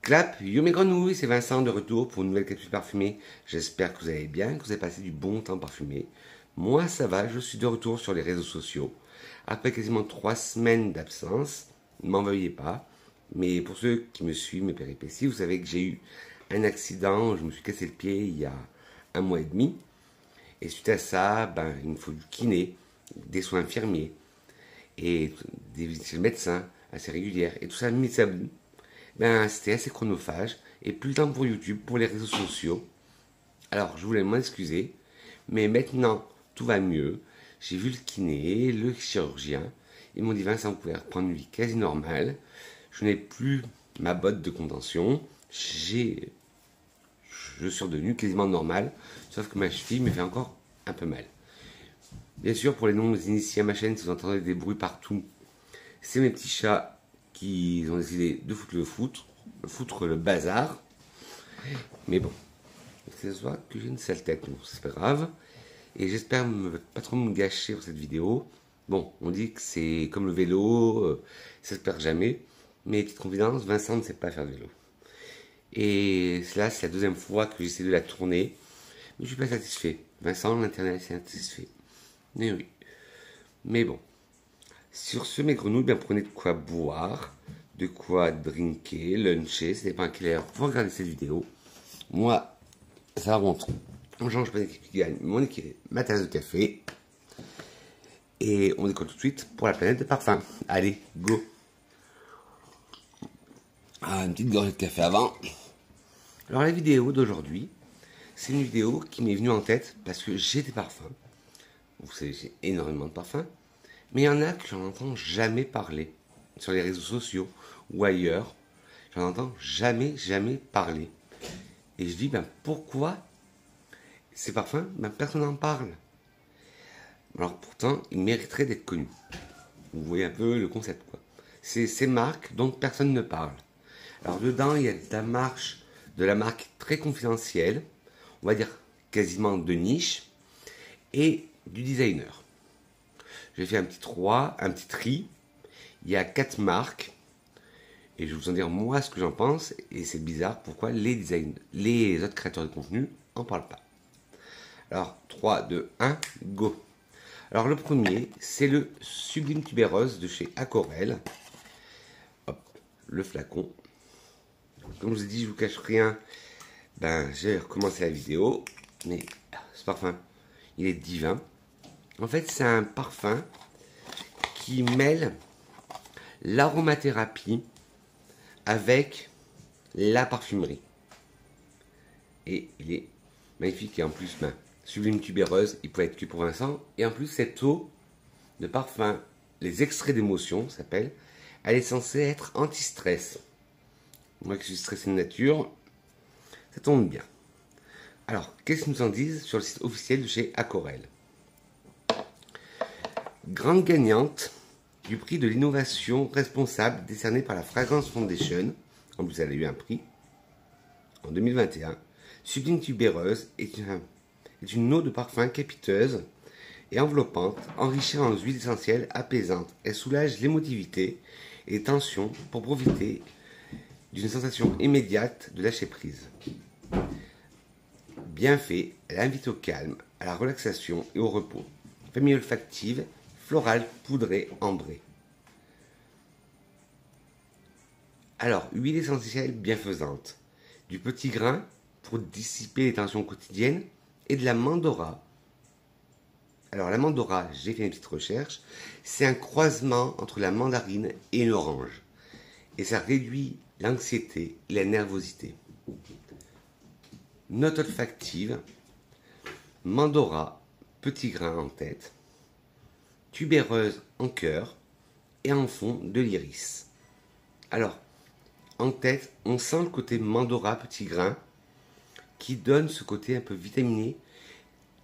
Clap, yo mes grenouilles, c'est Vincent de retour pour une nouvelle capsule parfumée. J'espère que vous allez bien, que vous avez passé du bon temps parfumé. Moi ça va, je suis de retour sur les réseaux sociaux. Après quasiment 3 semaines d'absence, ne m'en veuillez pas. Mais pour ceux qui me suivent, mes péripéties, vous savez que j'ai eu un accident, je me suis cassé le pied il y a 1 mois et demi. Et suite à ça, il me faut du kiné, des soins infirmiers et des visites chez le médecin assez régulières. Et tout ça mis à bout. C'était assez chronophage et plus de temps pour YouTube, pour les réseaux sociaux. Alors, je voulais m'en excuser, mais maintenant, tout va mieux. J'ai vu le kiné, le chirurgien. Ils m'ont dit, Vincent, vous pouvez reprendre une vie quasi normale. Je n'ai plus ma botte de contention. Je suis redevenu quasiment normal, sauf que ma cheville me fait encore un peu mal. Bien sûr, pour les non-initiés à ma chaîne, si vous entendez des bruits partout, c'est mes petits chats qui ont décidé de foutre le bazar. Mais bon, c'est soit que j'ai une sale tête, donc c'est pas grave. Et j'espère pas trop me gâcher pour cette vidéo. Bon, on dit que c'est comme le vélo, ça se perd jamais. Mais petite confidence, Vincent ne sait pas faire de vélo. Et là, c'est la deuxième fois que j'essaie de la tourner. Mais je suis pas satisfait. Vincent, l'internet, c'est satisfait. Mais oui. Mais bon. Sur ce, mes grenouilles, prenez de quoi boire, de quoi drinker, luncher, ça dépend à quelle heure vous regardez cette vidéo. Moi, ça rentre. On change pas d'équipe qui gagne, mon équipe, ma tasse de café. Et on décolle tout de suite pour la planète de parfum. Allez, go. Une petite gorgée de café avant. Alors la vidéo d'aujourd'hui, c'est une vidéo qui m'est venue en tête parce que j'ai des parfums. Vous savez, j'ai énormément de parfums. Mais il y en a que j'en entends jamais parler sur les réseaux sociaux ou ailleurs. J'en entends jamais parler. Et je dis, pourquoi ces parfums, personne n'en parle. Alors pourtant, ils mériteraient d'être connus. Vous voyez un peu le concept, quoi. C'est ces marques dont personne ne parle. Alors dedans, il y a de la marque très confidentielle, on va dire quasiment de niche, et du designer. J'ai fait un petit tri. Il y a 4 marques. Et je vais vous en dire moi ce que j'en pense. Et c'est bizarre pourquoi les autres créateurs de contenu n'en parlent pas. Alors 3, 2, 1, go. Alors le premier, c'est le Sublime Tubéreuse de chez Aquarelle. Hop, le flacon. Comme je vous ai dit, je vous cache rien. J'ai recommencé la vidéo. Mais ce parfum, il est divin. En fait, c'est un parfum qui mêle l'aromathérapie avec la parfumerie. Et il est magnifique. Et en plus, Sublime Tubéreuse, il peut être que pour Vincent. Et en plus, cette eau de parfum, les extraits d'émotion, s'appelle, elle est censée être anti-stress. Moi qui suis stressé de nature, ça tombe bien. Alors, qu'est-ce qu'ils nous en disent sur le site officiel de chez Aquarelle? Grande gagnante du prix de l'innovation responsable décerné par la Fragrance Foundation, en plus elle a eu un prix, en 2021, Sublime Tubéreuse est une eau de parfum capiteuse et enveloppante, enrichie en huiles essentielles apaisantes. Elle soulage l'émotivité et les tensions pour profiter d'une sensation immédiate de lâcher prise. Bien fait, elle invite au calme, à la relaxation et au repos. Famille olfactive, florale, poudrée, ambrée. Alors, huile essentielle bienfaisante, du petit grain pour dissiper les tensions quotidiennes et de la mandora. Alors, la mandora, j'ai fait une petite recherche, c'est un croisement entre la mandarine et l'orange. Et ça réduit l'anxiété et la nervosité. Note olfactive, mandora, petit grain en tête, tubéreuse en cœur et en fond de l'iris. Alors, en tête, on sent le côté mandora, petit grain, qui donne ce côté un peu vitaminé,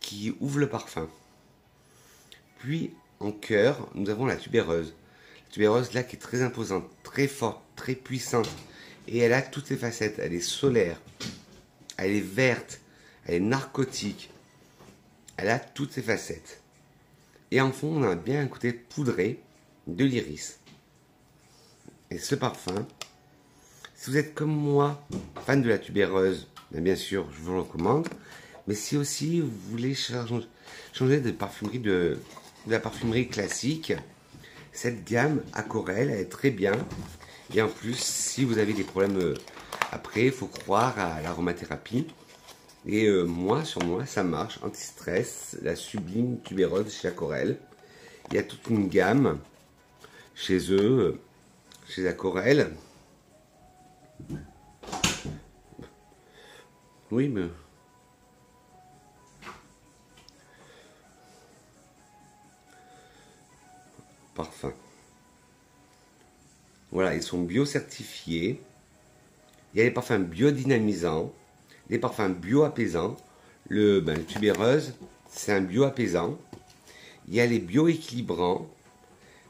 qui ouvre le parfum. Puis, en cœur, nous avons la tubéreuse. La tubéreuse, là, qui est très imposante, très forte, très puissante. Et elle a toutes ses facettes. Elle est solaire, elle est verte, elle est narcotique. Elle a toutes ses facettes. Et en fond, on a bien un côté poudré de l'iris. Et ce parfum, Si vous êtes comme moi, fan de la tubéreuse, bien sûr, je vous le recommande. Mais si aussi vous voulez changer de parfumerie de la parfumerie classique, cette gamme Aquarelle, elle est très bien. Et en plus, si vous avez des problèmes après, il faut croire à l'aromathérapie. Et moi, sur moi, ça marche. Anti-stress, la sublime tubéreuse chez Aquarelle. Il y a toute une gamme chez eux, chez Aquarelle. Oui, mais... Parfum. Voilà, ils sont bio-certifiés. Il y a les parfums biodynamisants, les parfums bio-apaisants. Le tubéreuse, c'est un bio-apaisant. Il y a les bio-équilibrants,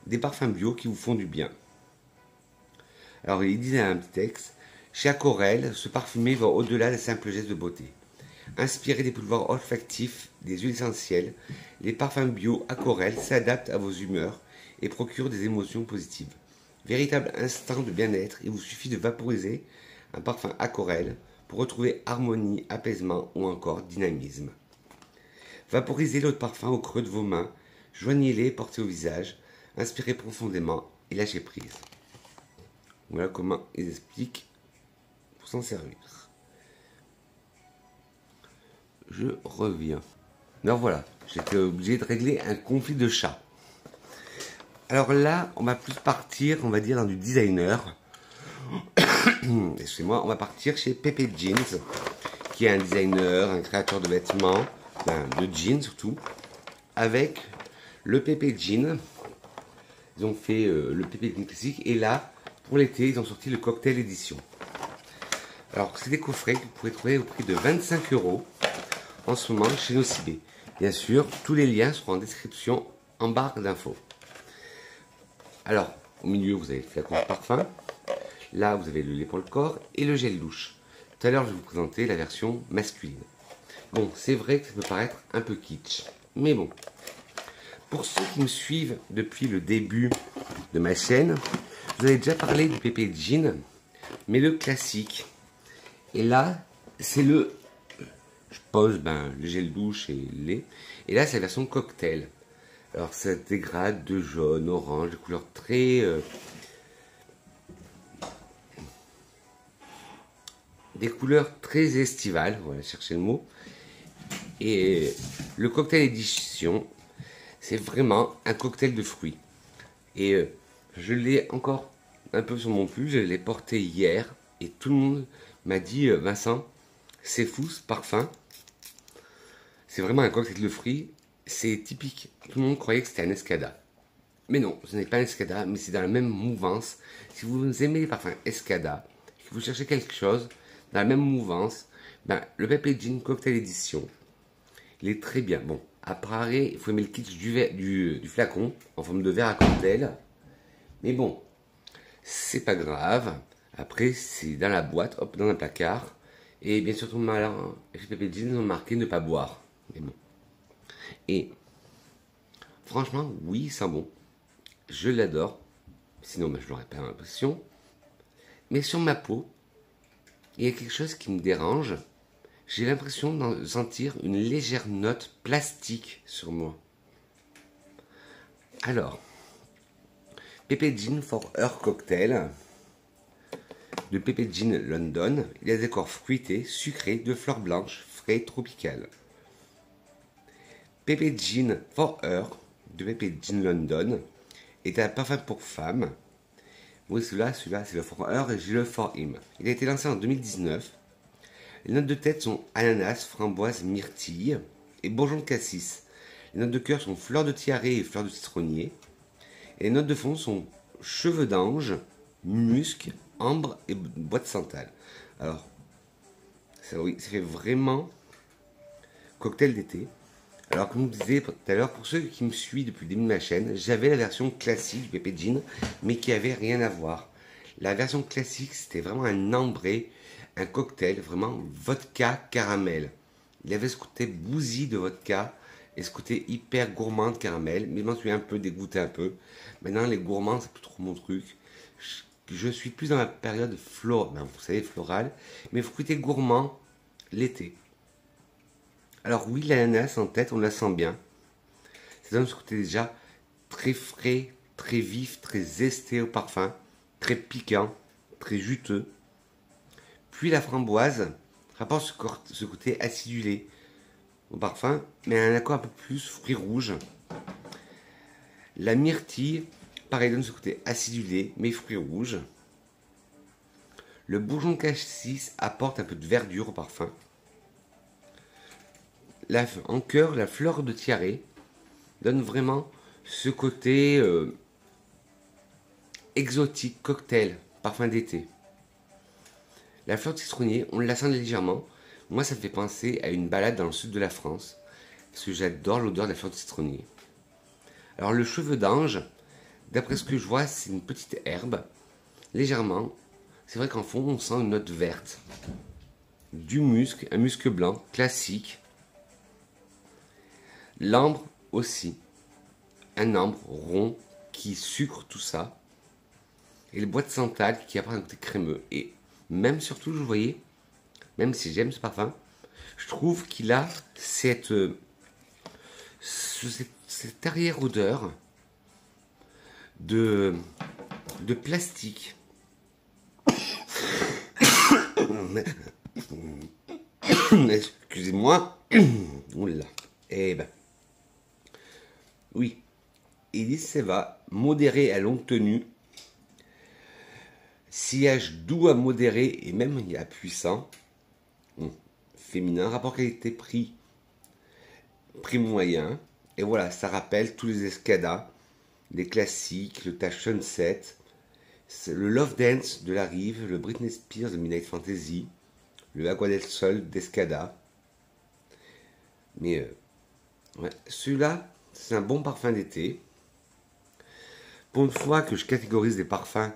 des parfums bio qui vous font du bien. Alors, il disait un petit texte, chez Aquarelle, ce parfumé va au-delà des simples gestes de beauté. Inspiré des pouvoirs olfactifs, des huiles essentielles, les parfums bio Aquarelle s'adaptent à vos humeurs et procurent des émotions positives. Véritable instant de bien-être, il vous suffit de vaporiser un parfum Aquarelle pour retrouver harmonie, apaisement ou encore dynamisme. Vaporisez l'eau de parfum au creux de vos mains, joignez-les et portez au visage, inspirez profondément et lâchez prise. Voilà comment ils expliquent pour s'en servir. Je reviens. Alors voilà, j'étais obligé de régler un conflit de chat. Alors là, on va plus partir, on va dire, dans du designer. Excusez-moi, on va partir chez Pepe Jeans, qui est un designer, un créateur de vêtements, de jeans surtout, avec le Pepe Jean. Ils ont fait le Pepe Jean classique, et là, pour l'été, ils ont sorti le cocktail édition. Alors, c'est des coffrets que vous pourrez trouver au prix de 25 € en ce moment chez Nocibé. Bien sûr, tous les liens seront en description en barre d'infos. Alors, au milieu, vous avez le flacon de parfum. Là, vous avez le lait pour le corps et le gel douche. Tout à l'heure, je vais vous présenter la version masculine. Bon, c'est vrai que ça peut paraître un peu kitsch. Mais bon, pour ceux qui me suivent depuis le début de ma chaîne, vous avez déjà parlé du Pepe Jean, mais le classique. Et là, c'est le... Je pose le gel douche et le lait. Et là, c'est la version cocktail. Alors, ça dégrade de jaune, orange, des couleurs très... des couleurs très estivales, voilà, chercher le mot. Et le cocktail édition, c'est vraiment un cocktail de fruits. Et je l'ai encore un peu sur mon pull, je l'ai porté hier. Et tout le monde m'a dit, Vincent, c'est fou ce parfum. C'est vraiment un cocktail de fruits. C'est typique. Tout le monde croyait que c'était un Escada. Mais non, ce n'est pas un Escada, mais c'est dans la même mouvance. Si vous aimez les parfums Escada, que vous cherchez quelque chose dans la même mouvance, le Pepe Jean Cocktail Edition, il est très bien. Bon, après, il faut aimer le kitsch du flacon en forme de verre à cocktail. Mais bon, c'est pas grave. Après, c'est dans la boîte, hop, dans un placard. Et bien sûr, tout malin, les Pepe Jean ont marqué ne pas boire. Mais bon. Et franchement, oui, il sent bon. Je l'adore. Sinon, je l'aurais pas l'impression. Mais sur ma peau, il y a quelque chose qui me dérange. J'ai l'impression de sentir une légère note plastique sur moi. Alors, Pepe Jean for Her Cocktail de Pepe Jean London. Il y a des décors fruités, sucrés, de fleurs blanches, frais, tropicales. Pepe Jean for Her de Pepe Jean London est un parfum pour femmes. Oui, celui-là, c'est le For Her et j'ai le For Him. Il a été lancé en 2019. Les notes de tête sont ananas, framboise, myrtille et bourgeon de cassis. Les notes de cœur sont fleurs de tiare et fleurs de citronnier. Et les notes de fond sont cheveux d'ange, musc, ambre et bois de santal. Alors, ça, oui, ça fait vraiment cocktail d'été. Alors, comme je vous disais tout à l'heure, pour ceux qui me suivent depuis le début de ma chaîne, j'avais la version classique du Pepe Jean, mais qui avait rien à voir. La version classique, c'était vraiment un ambré, un cocktail, vraiment vodka caramel. Il avait ce côté bousy de vodka et ce côté hyper gourmand de caramel, mais je m'en suis un peu dégoûté un peu. Maintenant, les gourmands, c'est plus trop mon truc. je suis plus dans la période vous savez, florale, mais fruité gourmand l'été. Alors oui, l'ananas en tête, on la sent bien. Ça donne ce côté déjà très frais, très vif, très zesté au parfum, très piquant, très juteux. Puis la framboise rapporte ce côté acidulé au parfum, mais un accord un peu plus fruits rouges. La myrtille, pareil, donne ce côté acidulé, mais fruits rouges. Le bourgeon de cassis apporte un peu de verdure au parfum. En cœur, la fleur de tiare donne vraiment ce côté exotique, cocktail, parfum d'été. La fleur de citronnier, on la sent légèrement. Moi, ça me fait penser à une balade dans le sud de la France, parce que j'adore l'odeur de la fleur de citronnier. Alors le cheveu d'ange, d'après ce que je vois, c'est une petite herbe, légèrement. C'est vrai qu'en fond, on sent une note verte. Du musc, un musc blanc, classique. L'ambre aussi. Un ambre rond qui sucre tout ça. Et le bois de santal qui apporte un côté crémeux. Et même surtout, je voyais, même si j'aime ce parfum, je trouve qu'il a cette arrière-odeur de plastique. Excusez-moi. Oula. Eh ben. Oui. Il dit ça va modéré à longue tenue. Sillage doux à modéré et même à puissant. Féminin. Rapport qualité-prix. Prix moyen. Et voilà, ça rappelle tous les Escada, les classiques, le Tash Sunset, le Love Dance de la Rive, le Britney Spears de Midnight Fantasy, le Agua del Sol d'Escada. Mais ouais, celui-là, c'est un bon parfum d'été. Pour une fois que je catégorise des parfums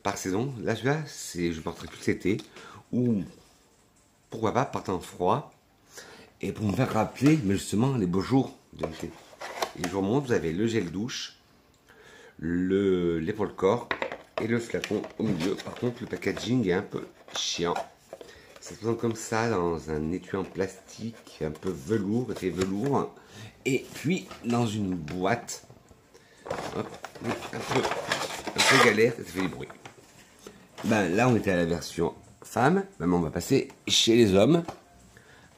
par saison, là celui-là, je porterai plus l'été, ou pourquoi pas par temps froid, et pour me faire rappeler, mais justement, les beaux jours de l'été. Et je vous montre, vous avez le gel douche, l'épaule-corps et le flacon au milieu. Par contre, le packaging est un peu chiant. Ça se présente comme ça dans un étui en plastique, un peu velours, effet velours. Et puis dans une boîte, hop, un peu galère, ça fait du bruit. Ben là, on était à la version femme. Maintenant, on va passer chez les hommes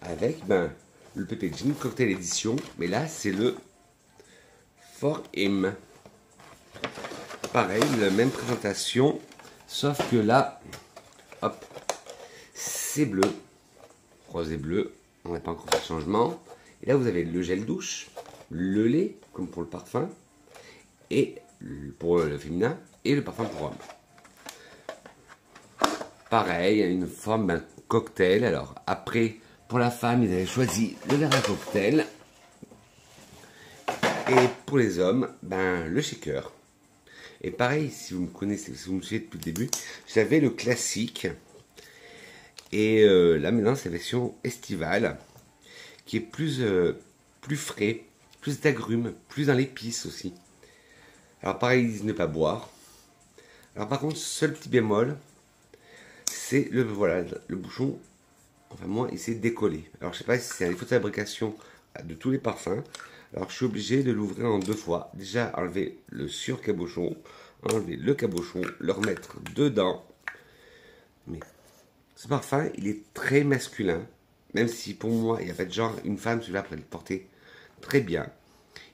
avec le Pepe Jean Cocktail Edition. Mais là, c'est le For Him. Pareil, la même présentation, sauf que là, hop, c'est bleu, rose et bleu, on n'a pas encore fait de changement. Et là, vous avez le gel douche, le lait, comme pour le parfum, et pour le féminin, et le parfum pour homme. Pareil, une forme d'un cocktail. Alors, après, pour la femme, ils avaient choisi le verre à cocktail. Et pour les hommes, le shaker. Et pareil, si vous me connaissez, si vous me suivez depuis le début, j'avais le classique. Et là maintenant, c'est la version estivale, qui est plus frais, plus d'agrumes, plus dans l'épice aussi. Alors pareil, ils disent ne pas boire. Alors par contre, seul petit bémol, c'est le bouchon. Enfin moi, il s'est décollé. Alors je sais pas si c'est un défaut de fabrication de tous les parfums. Alors je suis obligé de l'ouvrir en deux fois. Déjà enlever le surcabochon, enlever le cabochon, le remettre dedans. Mais ce parfum, il est très masculin. Même si pour moi, il y a pas de genre, une femme, celui-là pourrait le porter très bien.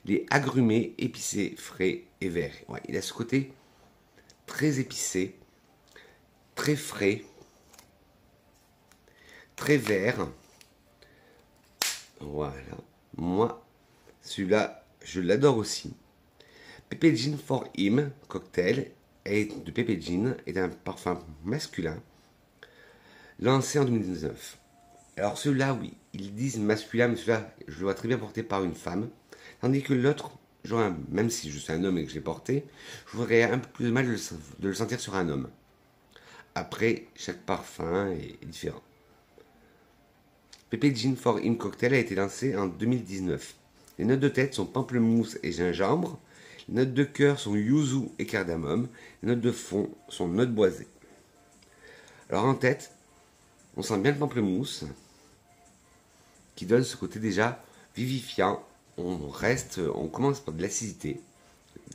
Il est agrumé, épicé, frais et vert. Ouais, il a ce côté très épicé, très frais, très vert. Voilà. Moi, celui-là, je l'adore aussi. Pepe Jean For Him Cocktail de Pepe Jean est un parfum masculin lancé en 2019. Alors celui-là, oui, ils disent masculin, mais celui-là, je le vois très bien porté par une femme. Tandis que l'autre, même si je suis un homme et que je l'ai porté, j'aurais un peu plus de mal de le sentir sur un homme. Après, chaque parfum est différent. Pepe Jean For Him Cocktail a été lancé en 2019. Les notes de tête sont pamplemousse et gingembre. Les notes de cœur sont yuzu et cardamome. Les notes de fond sont notes boisées. Alors en tête, on sent bien le pamplemousse qui donne ce côté déjà vivifiant. On commence par de l'acidité,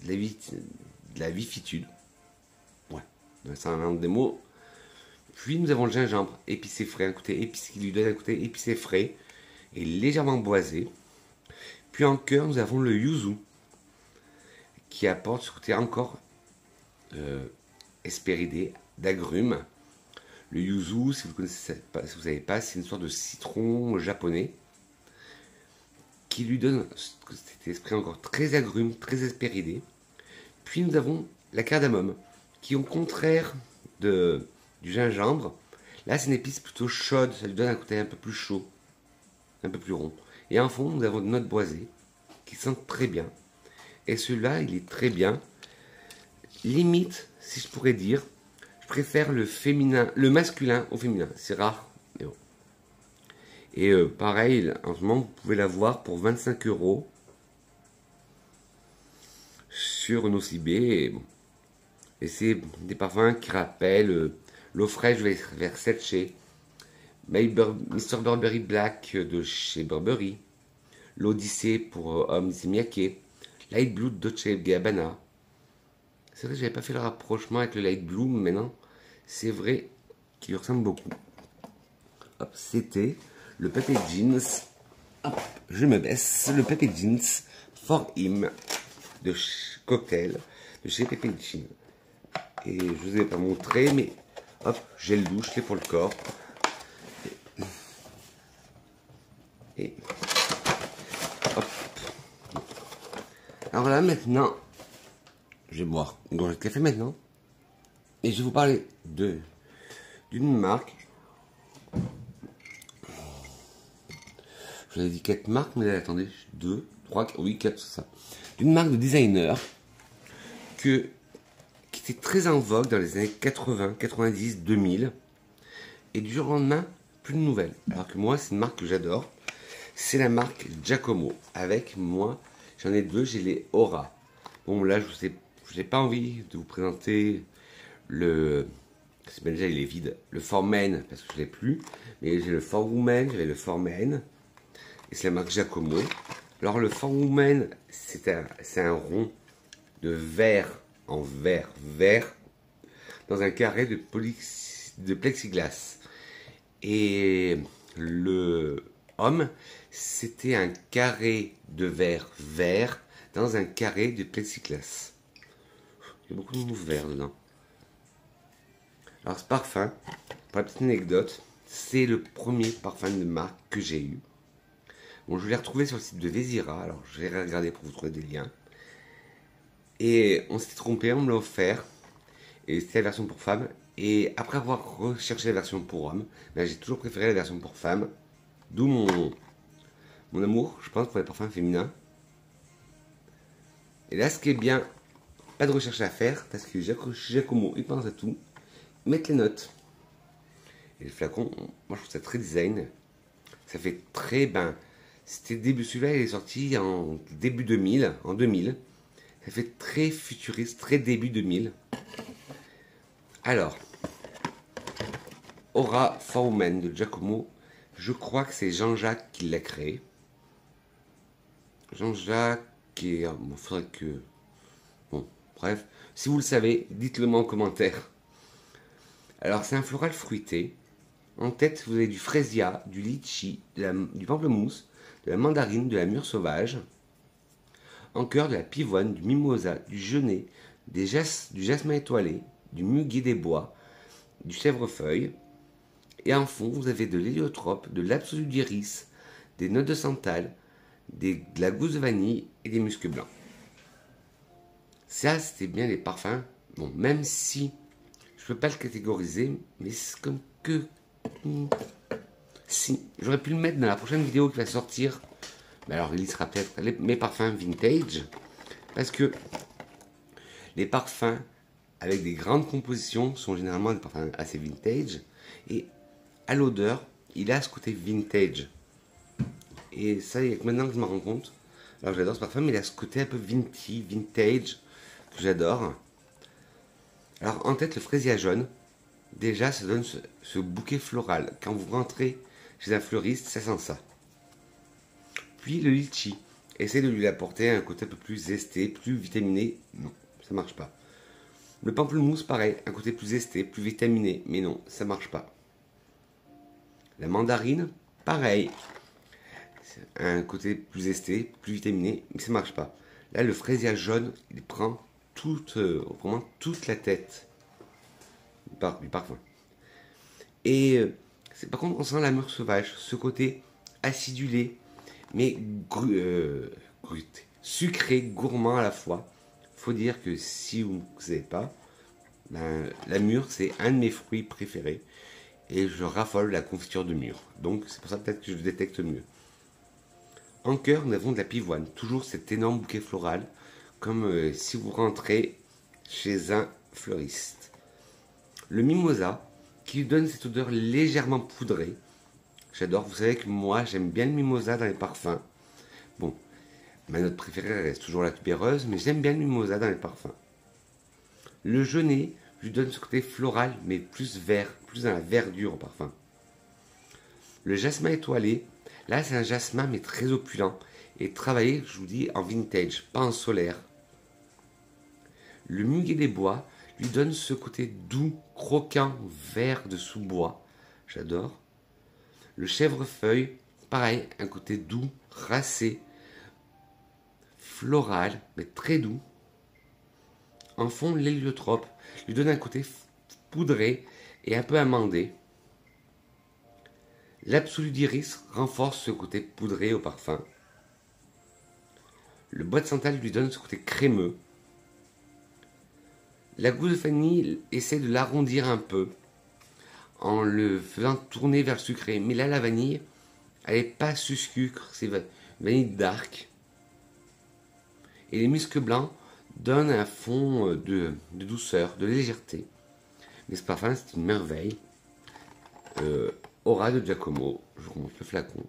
de la vifitude. Ouais, c'est un des mots. Puis nous avons le gingembre épicé frais, un côté épicé qui lui donne un côté épicé frais et légèrement boisé. Puis en cœur, nous avons le yuzu qui apporte ce côté encore hespéridé, d'agrumes. Le yuzu, si vous ne savez pas, c'est une sorte de citron japonais qui lui donne cet esprit encore très agrume, très hespéridé. Puis nous avons la cardamome qui, au contraire du gingembre, là c'est une épice plutôt chaude, ça lui donne un côté un peu plus chaud, un peu plus rond. Et en fond, nous avons des notes boisées qui sentent très bien. Et celui-là, il est très bien. Limite, si je pourrais dire, je préfère le masculin au féminin. C'est rare, mais bon. Et pareil, en ce moment, vous pouvez l'avoir pour 25 € sur Nocibé. Et, bon. Et c'est des parfums qui rappellent l'eau fraîche vers Setche, Mr. Burberry Black de chez Burberry, l'Odyssée pour Homme Miyake, Light Blue de Dolce Gabbana. C'est vrai que j'avais pas fait le rapprochement avec le Light Blue, mais maintenant c'est vrai qu'il lui ressemble beaucoup. Hop, c'était le Pepe Jeans. Hop, je me baisse. Le Pepe Jeans For Him de cocktail de chez Pepe Jeans. Et je vous ai pas montré, mais hop, gel douche, lait pour le corps. Et hop. Alors là maintenant, je vais boire une gorgée de café maintenant. Et je vais vous parler d'une marque. Je vous ai dit 4 marques, mais là, attendez, 2, 3, oui, 4, c'est ça. D'une marque de designer qui était très en vogue dans les années 80, 90, 2000. Et du jour au lendemain, plus de nouvelles. Alors que moi, c'est une marque que j'adore. C'est la marque Giacomo. Avec moi, j'en ai deux, j'ai les Aura. Bon, là, je n'ai pas envie de vous présenter déjà, il est vide. Le For Men, parce que je ne l'ai plus. Mais j'ai le For Women, j'avais le For Men. Et c'est la marque Giacomo. Alors, le For Women, c'est un rond de verre en vert dans un carré de plexiglas. Et le homme, c'était un carré de verre vert dans un carré de plexiglas. Il y a beaucoup de mots verts dedans. Alors ce parfum, pour la petite anecdote, c'est le premier parfum de marque que j'ai eu. Bon, je l'ai retrouvé sur le site de Vézira, alors je vais regarder pour vous trouver des liens. Et on s'était trompé, on me l'a offert. Et c'était la version pour femmes. Et après avoir recherché la version pour hommes, ben, j'ai toujours préféré la version pour femmes. D'où mon amour, je pense, pour les parfums féminins. Et là, ce qui est bien, pas de recherche à faire, parce que Giacomo, il pense à tout. Mettre les notes. Et le flacon, moi je trouve ça très design. Ça fait très, celui-là il est sorti en début 2000, en 2000. Ça fait très futuriste, très début 2000. Alors, Aura For Women de Giacomo, je crois que c'est Jean-Jacques qui l'a créé. Jean-Jacques, bon, faudrait que... Bon, bref, si vous le savez, dites-le moi en commentaire. Alors, c'est un floral fruité. En tête, vous avez du freesia, du litchi, du pamplemousse, de la mandarine, de la mûre sauvage. En cœur, de la pivoine, du mimosa, du genêt, du jasmin étoilé, du muguet des bois, du chèvrefeuille. Et en fond, vous avez de l'héliotrope, de l'absolu d'iris, des notes de santal, de la gousse de vanille et des muscs blancs. Ça, c'était bien les parfums. Bon, même si je peux pas le catégoriser, mais c'est comme que... Si, j'aurais pu le mettre dans la prochaine vidéo qui va sortir. Mais alors, il y sera peut-être mes parfums vintage. Parce que les parfums avec des grandes compositions sont généralement des parfums assez vintage. Et à l'odeur, il a ce côté vintage. Et ça, maintenant que je me rends compte, Alors j'adore ce parfum, mais il a ce côté un peu vintage, que j'adore. Alors en tête, le fraisier jaune, déjà ça donne ce bouquet floral. Quand vous rentrez chez un fleuriste, ça sent ça. Puis le litchi, essaye de lui apporter un côté un peu plus zesté, plus vitaminé. Non, ça marche pas. Le pamplemousse, pareil, un côté plus zesté, plus vitaminé, mais non, ça marche pas. La mandarine, pareil, un côté plus zesté, plus vitaminé, mais ça marche pas. Là, le fraisier jaune, il prend vraiment toute la tête du parfum. Et par contre, on sent la mûre sauvage, ce côté acidulé, mais sucré, gourmand à la fois. Faut dire que si vous ne savez pas, ben, la mûre, c'est un de mes fruits préférés. Et je raffole la confiture de mûre. Donc c'est pour ça peut-être que je le détecte mieux. En cœur, nous avons de la pivoine. Toujours cet énorme bouquet floral. Comme si vous rentrez chez un fleuriste. Le mimosa, qui lui donne cette odeur légèrement poudrée. J'adore. Vous savez que moi, j'aime bien le mimosa dans les parfums. Bon, ma note préférée reste toujours la tubéreuse, mais j'aime bien le mimosa dans les parfums. Le genêt lui donne ce côté floral, mais plus vert, plus dans la verdure au parfum. Le jasmin étoilé, là c'est un jasmin, mais très opulent, et travaillé, je vous dis, en vintage, pas en solaire. Le muguet des bois lui donne ce côté doux, croquant, vert de sous-bois. J'adore. Le chèvrefeuille, pareil, un côté doux, racé, floral, mais très doux. En fond, l'héliotrope lui donne un côté poudré et un peu amandé. L'absolu d'iris renforce ce côté poudré au parfum. Le bois de santal lui donne ce côté crémeux. La gousse de vanille essaie de l'arrondir un peu en le faisant tourner vers le sucré. Mais là, la vanille, elle n'est pas sucre, c'est vanille dark. Et les muscs blancs donnent un fond de douceur, de légèreté. Mais ce parfum, c'est une merveille. Aura de Giacomo, je vous montre le flacon.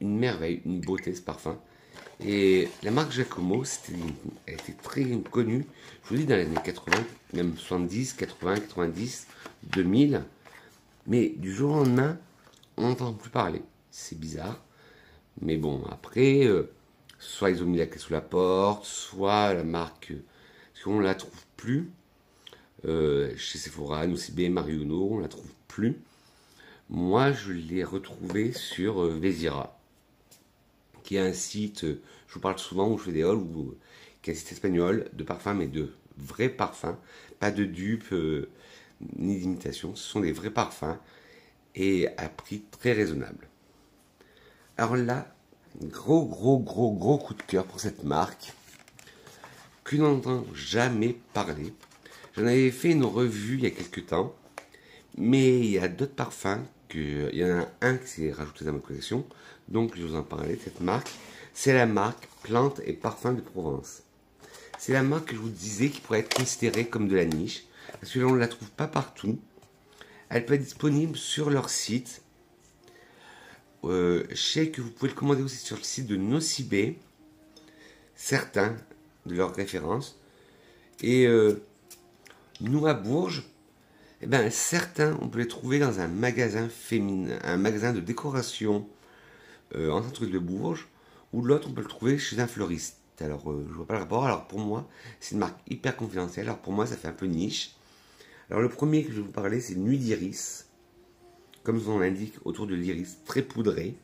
Une merveille, une beauté ce parfum. Et la marque Giacomo, elle était très connue, je vous dis, dans les années 80, même 70, 80, 90, 2000. Mais du jour au lendemain, on n'entend plus parler. C'est bizarre. Mais bon, après, soit ils ont mis la clé sous la porte, soit la marque, on ne la trouve plus. Chez Sephora, Nocibé, Marionneau, on ne la trouve plus. Moi, je l'ai retrouvé sur Vézira, qui est un site, je vous parle souvent, où je fais des hauls, qui est un site espagnol de parfums, mais de vrais parfums, pas de dupes ni d'imitation, ce sont des vrais parfums et à prix très raisonnable. Alors là, gros coup de cœur pour cette marque, que l'on n'entend jamais parler. J'en avais fait une revue il y a quelques temps, mais il y a d'autres parfums, il y en a un qui s'est rajouté dans ma collection, donc je vais vous en parler de cette marque. C'est la marque Plantes et Parfums de Provence. C'est la marque que je vous disais qui pourrait être considérée comme de la niche, parce que là on ne la trouve pas partout. Elle peut être disponible sur leur site. Je sais que vous pouvez le commander aussi sur le site de Nocibé, certains de leurs références. Et nous à Bourges, eh ben, certains, on peut les trouver dans un magasin féminin, un magasin de décoration en centre-ville de Bourges, ou l'autre, on peut le trouver chez un fleuriste. Alors, je vois pas le rapport. Alors, pour moi, c'est une marque hyper confidentielle. Alors, pour moi, ça fait un peu niche. Alors, le premier que je vais vous parler, c'est Nuit d'Iris. Comme son nom l'indique, autour de l'iris, très poudré.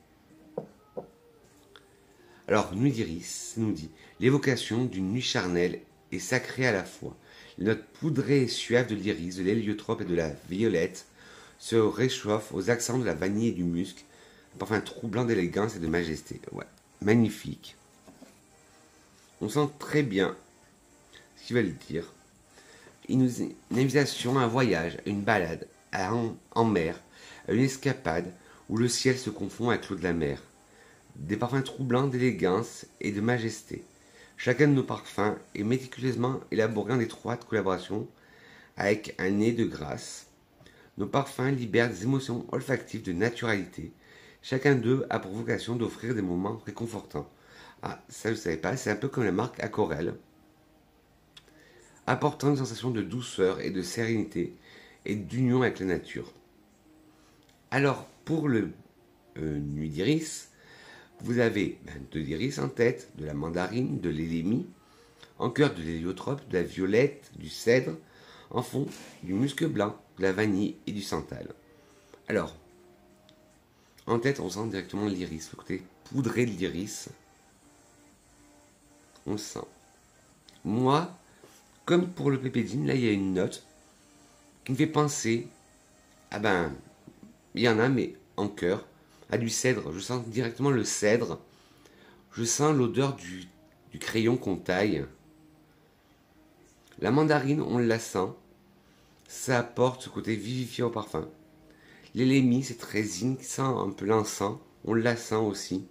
Alors, Nuit d'Iris, ça nous dit l'évocation d'une nuit charnelle et sacrée à la fois. Les notes poudrées et suaves de l'iris, de l'héliotrope et de la violette se réchauffent aux accents de la vanille et du musc, un parfum troublant d'élégance et de majesté. Ouais, magnifique. On sent très bien ce qu'il va le dire. Une invitation à un voyage, à une balade, en mer, à une escapade où le ciel se confond avec l'eau de la mer. Des parfums troublants d'élégance et de majesté. Chacun de nos parfums est méticuleusement élaboré en étroite collaboration avec un nez de grâce. Nos parfums libèrent des émotions olfactives de naturalité. Chacun d'eux a pour vocation d'offrir des moments réconfortants. Ah, ça je ne savais pas, c'est un peu comme la marque Aquarelle, apportant une sensation de douceur et de sérénité et d'union avec la nature. Alors, pour le Nuit d'Iris, vous avez de l'iris en tête, de la mandarine, de l'élémie, en cœur de l'héliotrope, de la violette, du cèdre, en fond du musc blanc, de la vanille et du santal. Alors, en tête, on sent directement l'iris, le côté poudré de l'iris. On le sent. Moi, comme pour le pépédine, là il y a une note qui me fait penser, ah ben, il y en a, mais en cœur, à du cèdre. Je sens directement le cèdre. Je sens l'odeur du crayon qu'on taille. La mandarine, on la sent. Ça apporte ce côté vivifiant au parfum. L'élémie, c'est très zinc, qui sent un peu l'encens. On la sent aussi.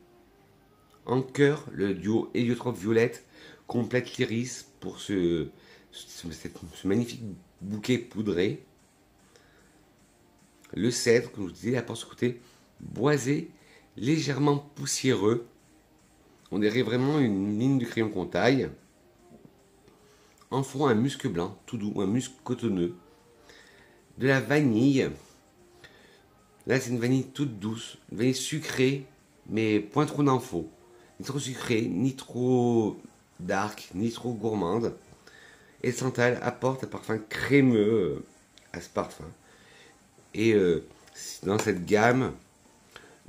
En cœur, le duo héliotrope violette complète l'iris pour ce magnifique bouquet poudré. Le cèdre, comme je vous disais, apporte ce côté boisé, légèrement poussiéreux. On dirait vraiment une ligne de crayon qu'on taille. En fond, un musc blanc, tout doux, un musc cotonneux. De la vanille. Là, c'est une vanille toute douce, une vanille sucrée, mais point trop d'infos. Ni trop sucrée, ni trop dark, ni trop gourmande. Et le santal apporte un parfum crémeux à ce parfum. Et dans cette gamme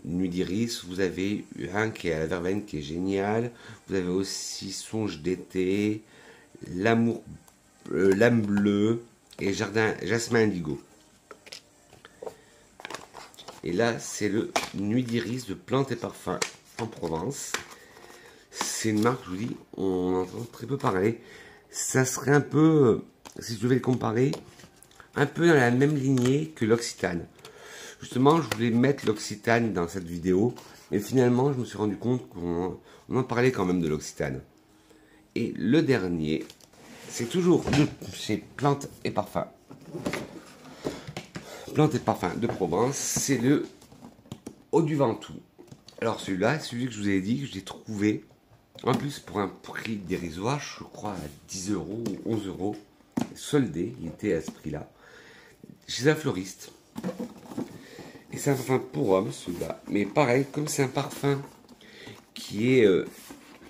Nuit d'Iris, vous avez un qui est à la verveine qui est génial. Vous avez aussi Songe d'été, L'amour, L'âme bleue et Jasmin indigo. Et là, c'est le Nuit d'Iris de Plantes et Parfums en Provence. C'est une marque, je vous dis, on entend très peu parler. Ça serait un peu, si je devais le comparer, un peu dans la même lignée que l'Occitane. Justement, je voulais mettre l'Occitane dans cette vidéo, mais finalement, je me suis rendu compte qu'on en parlait quand même de l'Occitane. Et le dernier, c'est toujours chez Plantes et Parfums. Plantes et Parfums de Provence, c'est le Eau du Ventoux. Alors celui-là, celui que je vous ai dit, que j'ai trouvé, en plus pour un prix dérisoire, je crois à 10 euros ou 11 euros, soldé, il était à ce prix-là, chez un fleuriste. Et c'est un parfum pour homme, celui-là. Mais pareil, comme c'est un parfum qui est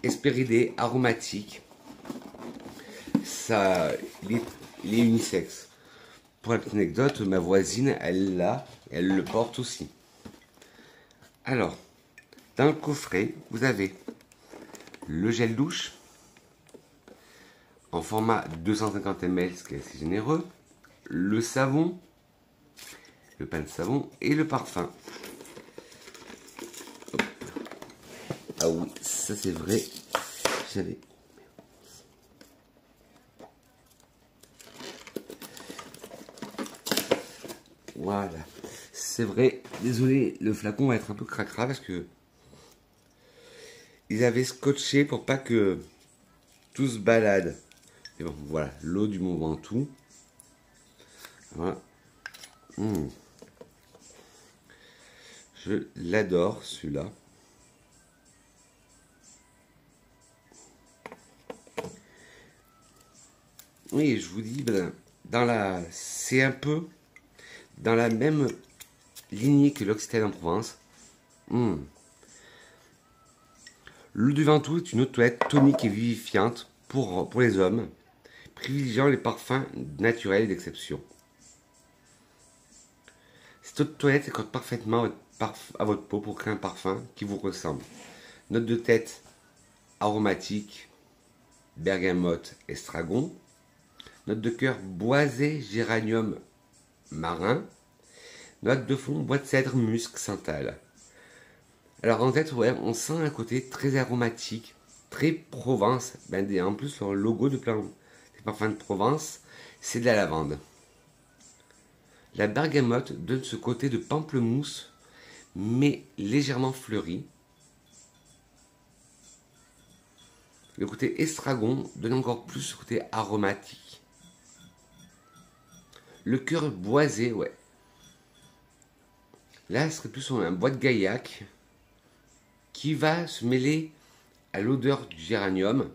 hespéridé, aromatique, ça, il est unisexe. Pour la petite anecdote, ma voisine, elle l'a, elle le porte aussi. Alors, dans le coffret, vous avez le gel douche en format 250 ml, ce qui est assez généreux, le savon, le pain de savon et le parfum. Hop. Ah oui, ça c'est vrai, j'avais... Voilà, c'est vrai, désolé, le flacon va être un peu cracra parce que ils avaient scotché pour pas que tout se balade. Et bon, voilà, l'eau du Mont Ventoux. Voilà. Je l'adore, celui-là. Oui, je vous dis, ben, c'est un peu dans la même lignée que l'Occitane en Provence. L'eau du Ventoux est une eau de toilette tonique et vivifiante pour les hommes, privilégiant les parfums naturels d'exception. Cette eau de toilette accorde parfaitement à votre peau pour créer un parfum qui vous ressemble. Note de tête aromatique, bergamote, estragon. Note de cœur boisé, géranium, marin. Note de fond, bois de cèdre, musc, santal. Alors en tête, ouais, on sent un côté très aromatique, très Provence. En plus, le logo de plein des parfums de Provence, c'est de la lavande. La bergamote donne ce côté de pamplemousse, mais légèrement fleuri. Le côté estragon donne encore plus ce côté aromatique. Le cœur boisé, ouais. Là, ce serait plus un bois de gaillac qui va se mêler à l'odeur du géranium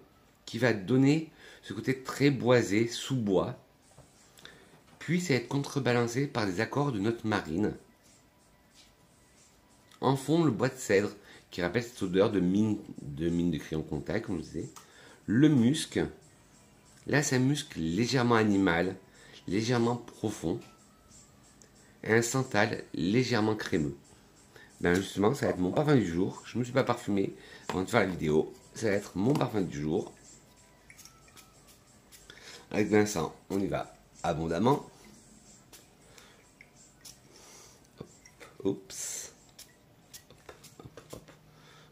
qui va donner ce côté très boisé, sous-bois. Puis ça va être contrebalancé par des accords de notes marines. En fond, le bois de cèdre qui rappelle cette odeur de mine de crayon contact, comme je disais. Le musc, là c'est un musc légèrement animal, légèrement profond. Et un santal légèrement crémeux. Ben justement, ça va être mon parfum du jour. Je ne me suis pas parfumé avant de faire la vidéo. Ça va être mon parfum du jour. Avec Vincent, on y va abondamment. Oups.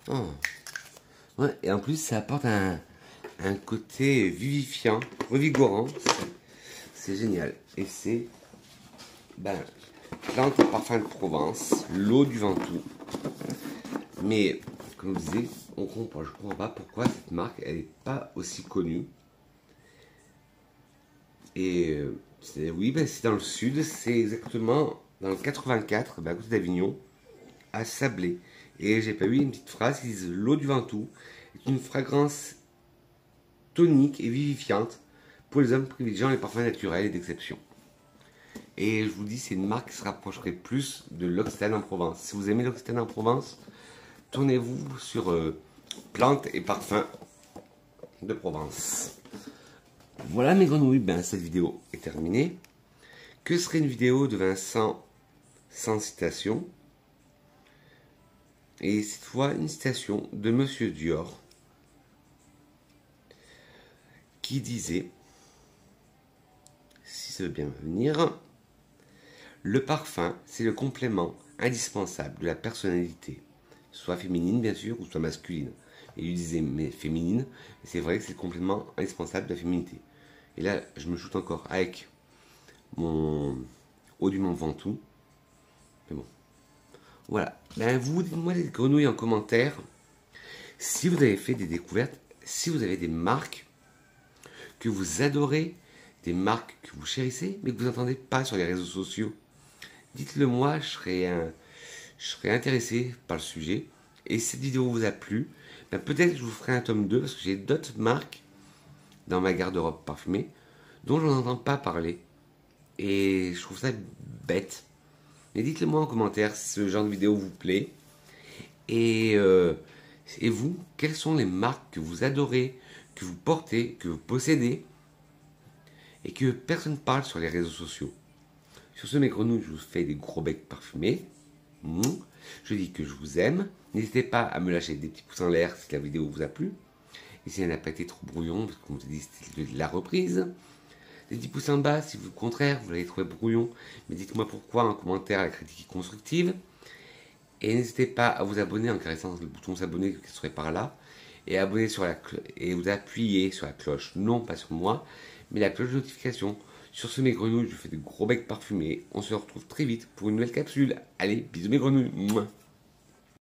Oh. Ouais, et en plus, ça apporte un côté vivifiant, revigorant. C'est génial. Et c'est plante parfum de Provence, l'eau du Ventoux. Mais, comme je disais, je ne comprends pas pourquoi cette marque, elle n'est pas aussi connue. Et oui, c'est dans le sud, c'est exactement dans le 84, à côté d'Avignon, à Sablé. Et j'ai pas eu une petite phrase qui dit l'eau du Ventoux est une fragrance tonique et vivifiante pour les hommes privilégiant les parfums naturels et d'exception. Et je vous dis, c'est une marque qui se rapprocherait plus de l'Occitane en Provence. Si vous aimez l'Occitane en Provence, tournez-vous sur plantes et parfums de Provence. Voilà mes grenouilles, cette vidéo est terminée. Que serait une vidéo de Vincent sans citation? Et cette fois, une citation de Monsieur Dior qui disait, si ça veut bien venir, le parfum, c'est le complément indispensable de la personnalité, soit féminine bien sûr, ou soit masculine. Et il disait mais féminine, c'est vrai que c'est le complément indispensable de la féminité. Et là, je me shoot encore avec mon eau du Mont Ventoux. Mais bon. Voilà. Vous dites-moi les grenouilles en commentaire si vous avez fait des découvertes, si vous avez des marques que vous adorez, des marques que vous chérissez, mais que vous n'entendez pas sur les réseaux sociaux. Dites-le moi, je serais intéressé par le sujet. Et si cette vidéo vous a plu, peut-être que je vous ferai un tome 2, parce que j'ai d'autres marques dans ma garde-robe parfumée dont je n'entends pas parler. Et je trouve ça bête. Mais dites-le moi en commentaire si ce genre de vidéo vous plaît. Et vous, quelles sont les marques que vous adorez, que vous portez, que vous possédez, et que personne ne parle sur les réseaux sociaux? Sur ce, mes grenouilles, je vous fais des gros becs parfumés. Je dis que je vous aime. N'hésitez pas à me lâcher des petits pouces en l'air si la vidéo vous a plu. Et si elle n'a pas été trop brouillon, parce que comme je vous ai dit, c'était de la reprise. Des petits pouces en bas si vous, au contraire, vous l'avez trouvé brouillon. Mais dites-moi pourquoi en commentaire, la critique est constructive. Et n'hésitez pas à vous abonner en caressant le bouton s'abonner qui serait par là. Et abonner sur et vous appuyez sur la cloche, non pas sur moi, mais la cloche de notification. Sur ce, mes grenouilles, je vous fais de gros becs parfumés. On se retrouve très vite pour une nouvelle capsule. Allez, bisous mes grenouilles. Mouah.